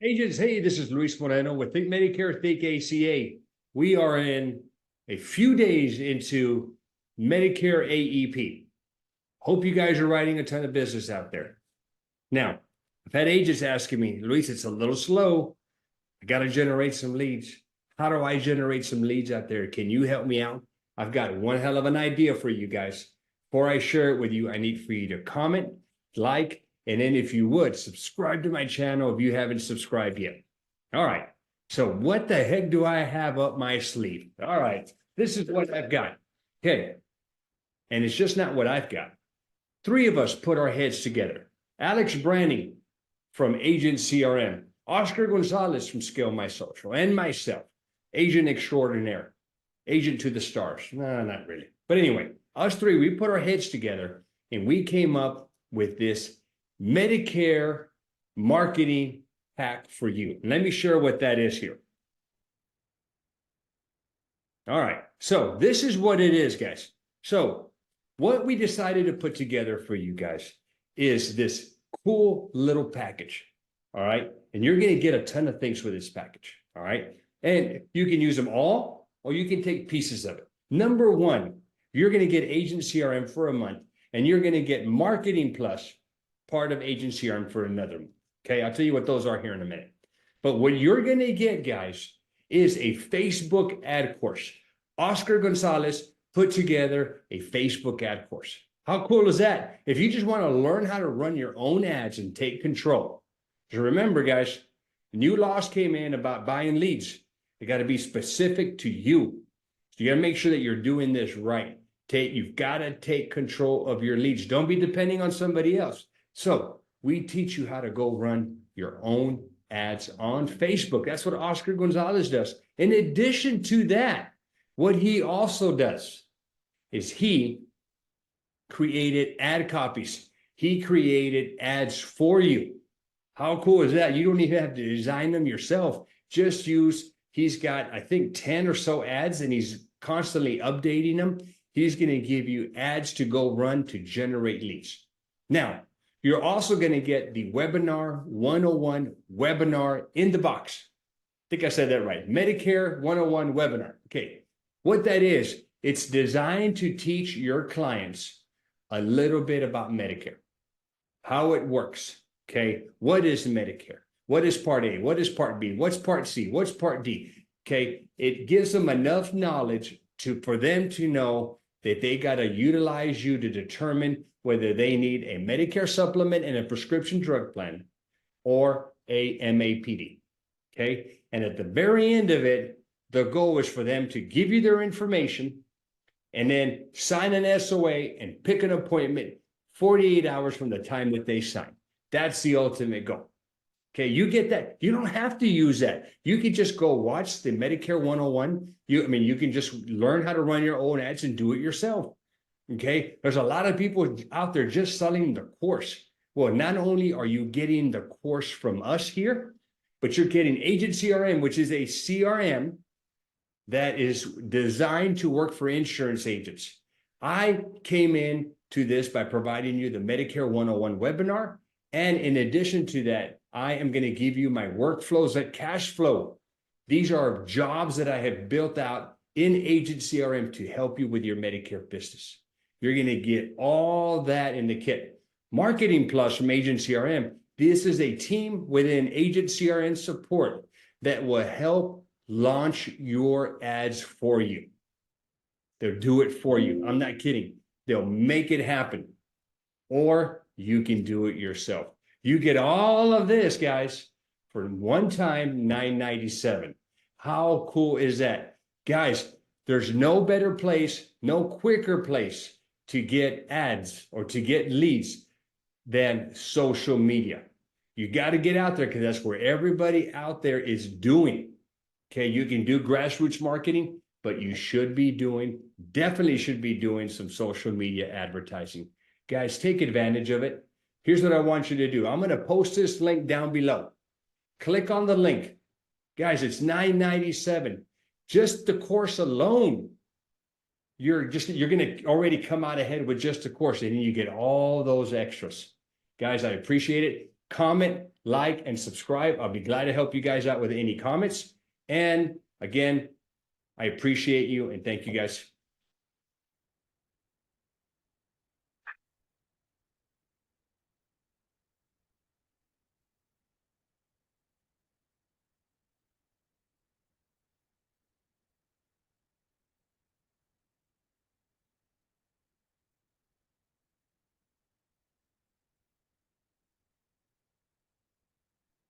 Agents, hey, this is Luis Moreno with Think Medicare, Think ACA. We are in a few days into Medicare AEP. Hope you guys are writing a ton of business out there. Now, I've had agents asking me, Luis, it's a little slow. I got to generate some leads. How do I generate some leads out there? Can you help me out? I've got one hell of an idea for you guys. Before I share it with you, I need for you to comment, like, and then if you would, subscribe to my channel if you haven't subscribed yet. All right. So what the heck do I have up my sleeve? All right. This is what I've got. Okay. And it's just not what I've got. Three of us put our heads together. Alex Branning from Agent CRM, Oscar Gonzalez from Scale My Social, and myself, Agent Extraordinaire, Agent to the Stars. No, not really. But anyway, us three, we put our heads together and we came up with this Medicare Marketing Pack for you. And let me share what that is here. All right. So this is what it is, guys. So what we decided to put together for you guys is this cool little package. All right. And you're going to get a ton of things with this package. All right. And you can use them all, or you can take pieces of it. Number one, you're going to get Agent CRM for a month, and you're going to get Marketing Plus, part of Agent CRM, for another month. Okay, I'll tell you what those are here in a minute. But what you're going to get, guys, is a Facebook ad course. Oscar Gonzalez put together a Facebook ad course. How cool is that? If you just want to learn how to run your own ads and take control. Just remember, guys, new laws came in about buying leads. They got to be specific to you. So you got to make sure that you're doing this right. You've got to take control of your leads. Don't be depending on somebody else. So we teach you how to go run your own ads on Facebook. That's what Oscar Gonzalez does. In addition to that, what he also does is he created ad copies. He created ads for you. How cool is that? You don't even have to design them yourself. Just use, he's got, I think, 10 or so ads, and he's constantly updating them. He's going to give you ads to go run to generate leads. Now, you're also going to get the Webinar 101 webinar in the box. I think I said that right. Medicare 101 webinar. Okay. What that is, it's designed to teach your clients a little bit about Medicare, how it works. Okay. What is Medicare? What is Part A? What is Part B? What's Part C? What's Part D? Okay. It gives them enough knowledge for them to know that they got to utilize you to determine whether they need a Medicare supplement and a prescription drug plan or a MAPD. Okay. And at the very end of it, the goal is for them to give you their information and then sign an SOA and pick an appointment 48 hours from the time that they sign. That's the ultimate goal. Okay, you get that. You don't have to use that. You can just go watch the Medicare 101. You can just learn how to run your own ads and do it yourself. Okay, there's a lot of people out there just selling the course. Well, not only are you getting the course from us here, but you're getting Agent CRM, which is a CRM that is designed to work for insurance agents. I came in to this by providing you the Medicare 101 webinar. And in addition to that, I am going to give you my workflows at Cashflow. These are jobs that I have built out in Agent CRM to help you with your Medicare business. You're going to get all that in the kit. Marketing Plus from Agent CRM. This is a team within Agent CRM support that will help launch your ads for you. They'll do it for you. I'm not kidding. They'll make it happen. Or you can do it yourself. You get all of this, guys, for one time $997. How cool is that? Guys, there's no better place, no quicker place to get ads or to get leads than social media. You got to get out there because that's where everybody out there is doing. Okay, you can do grassroots marketing, but you should be definitely should be doing some social media advertising. Guys, take advantage of it. Here's what I want you to do. I'm going to post this link down below. Click on the link. Guys, it's $997. Just the course alone. You're going to already come out ahead with just the course, and then you get all those extras. Guys, I appreciate it. comment, like, and subscribe. I'll be glad to help you guys out with any comments. And again, I appreciate you and thank you guys